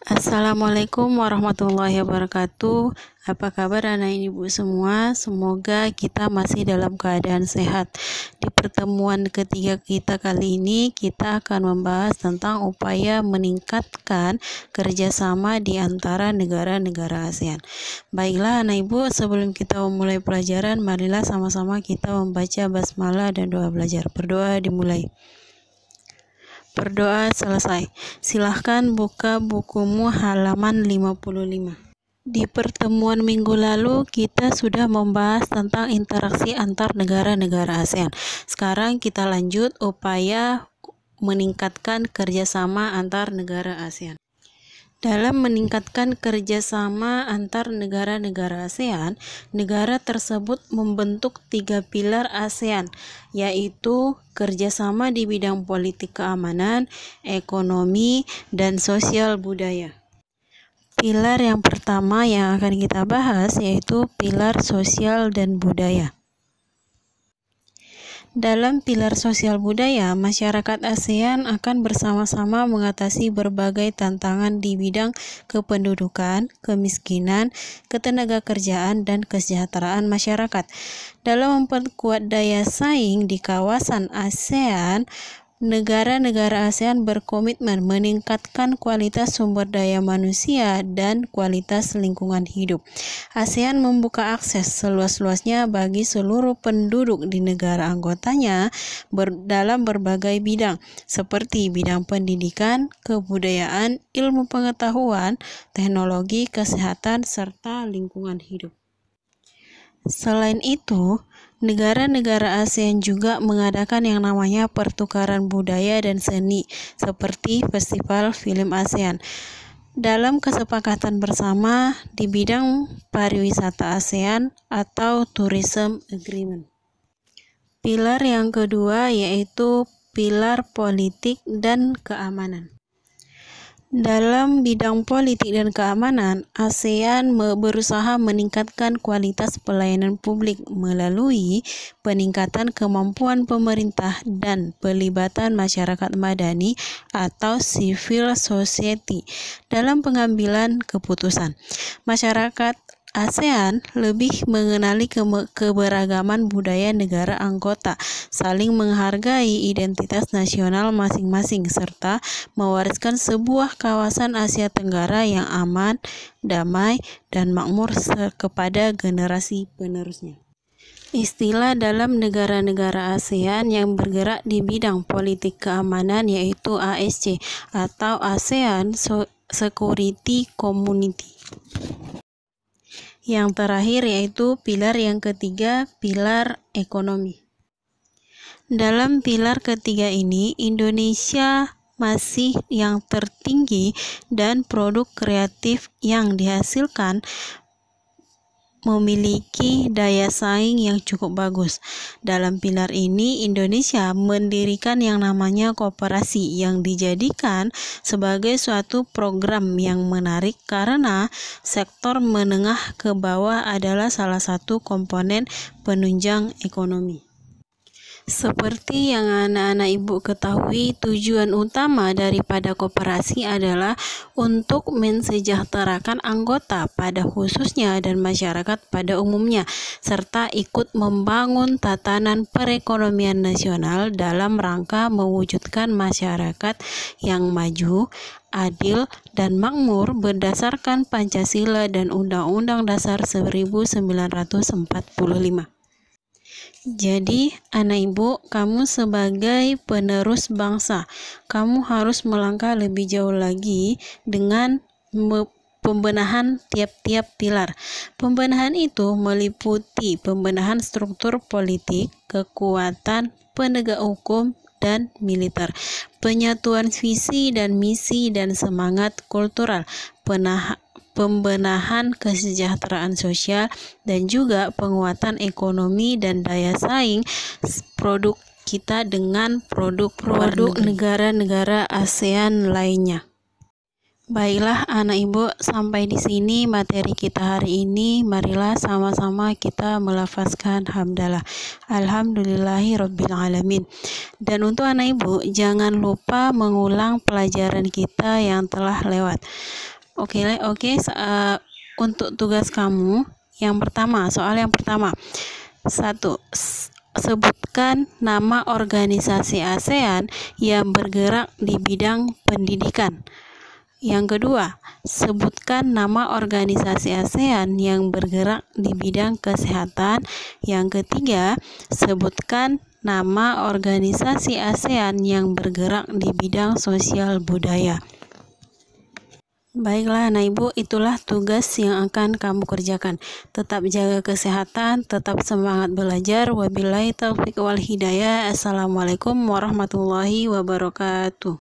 Assalamualaikum warahmatullahi wabarakatuh. Apa kabar anak ibu semua? Semoga kita masih dalam keadaan sehat. Di pertemuan ketiga kita kali ini, kita akan membahas tentang upaya meningkatkan kerjasama di antara negara-negara ASEAN. Baiklah anak ibu, sebelum kita memulai pelajaran, marilah sama-sama kita membaca basmalah dan doa belajar. Berdoa dimulai. Berdoa selesai. Silahkan buka bukumu halaman 55. Di pertemuan minggu lalu, kita sudah membahas tentang interaksi antar negara-negara ASEAN. Sekarang kita lanjut upaya meningkatkan kerjasama antar negara ASEAN. Dalam meningkatkan kerjasama antar negara-negara ASEAN, negara tersebut membentuk 3 pilar ASEAN, yaitu kerjasama di bidang politik keamanan, ekonomi, dan sosial budaya. Pilar yang pertama yang akan kita bahas yaitu pilar sosial dan budaya. Dalam pilar sosial budaya, masyarakat ASEAN akan bersama-sama mengatasi berbagai tantangan di bidang kependudukan, kemiskinan, ketenagakerjaan, dan kesejahteraan masyarakat. Dalam memperkuat daya saing di kawasan ASEAN, negara-negara ASEAN berkomitmen meningkatkan kualitas sumber daya manusia dan kualitas lingkungan hidup. ASEAN membuka akses seluas-luasnya bagi seluruh penduduk di negara anggotanya dalam berbagai bidang, seperti bidang pendidikan, kebudayaan, ilmu pengetahuan, teknologi, kesehatan, serta lingkungan hidup. Selain itu, negara-negara ASEAN juga mengadakan yang namanya pertukaran budaya dan seni, seperti Festival Film ASEAN. Dalam kesepakatan bersama di bidang pariwisata ASEAN atau Tourism Agreement. Pilar yang kedua yaitu pilar politik dan keamanan. Dalam bidang politik dan keamanan, ASEAN berusaha meningkatkan kualitas pelayanan publik melalui peningkatan kemampuan pemerintah dan pelibatan masyarakat madani atau civil society dalam pengambilan keputusan. Masyarakat ASEAN lebih mengenali keberagaman budaya negara anggota, saling menghargai identitas nasional masing-masing, serta mewariskan sebuah kawasan Asia Tenggara yang aman, damai, dan makmur kepada generasi penerusnya. Istilah dalam negara-negara ASEAN yang bergerak di bidang politik keamanan yaitu ASC atau ASEAN Security Community. Yang terakhir yaitu pilar yang ketiga, pilar ekonomi. Dalam pilar ketiga ini, Indonesia masih yang tertinggi dan produk kreatif yang dihasilkan memiliki daya saing yang cukup bagus. Dalam pilar ini, Indonesia mendirikan yang namanya koperasi yang dijadikan sebagai suatu program yang menarik karena sektor menengah ke bawah adalah salah satu komponen penunjang ekonomi. Seperti yang anak-anak ibu ketahui, tujuan utama daripada koperasi adalah untuk mensejahterakan anggota pada khususnya dan masyarakat pada umumnya, serta ikut membangun tatanan perekonomian nasional dalam rangka mewujudkan masyarakat yang maju, adil, dan makmur berdasarkan Pancasila dan Undang-Undang Dasar 1945. Jadi, anak ibu, kamu sebagai penerus bangsa, kamu harus melangkah lebih jauh lagi dengan pembenahan tiap-tiap pilar. Pembenahan itu meliputi pembenahan struktur politik, kekuatan penegak hukum, dan militer, penyatuan visi dan misi dan semangat kultural, pembenahan kesejahteraan sosial, dan juga penguatan ekonomi dan daya saing produk kita dengan produk negara-negara ASEAN lainnya. Baiklah anak ibu, sampai di sini materi kita hari ini. Marilah sama-sama kita melafazkan hamdalah. Alhamdulillahirabbil alamin. Dan untuk anak ibu, jangan lupa mengulang pelajaran kita yang telah lewat. Untuk tugas kamu yang pertama, soal yang pertama. 1. Sebutkan nama organisasi ASEAN yang bergerak di bidang pendidikan. Yang kedua, sebutkan nama organisasi ASEAN yang bergerak di bidang kesehatan. Yang ketiga, sebutkan nama organisasi ASEAN yang bergerak di bidang sosial budaya. Baiklah anak ibu, itulah tugas yang akan kamu kerjakan. Tetap jaga kesehatan, tetap semangat belajar. Wabillahi taufiq wal hidayah. Assalamualaikum warahmatullahi wabarakatuh.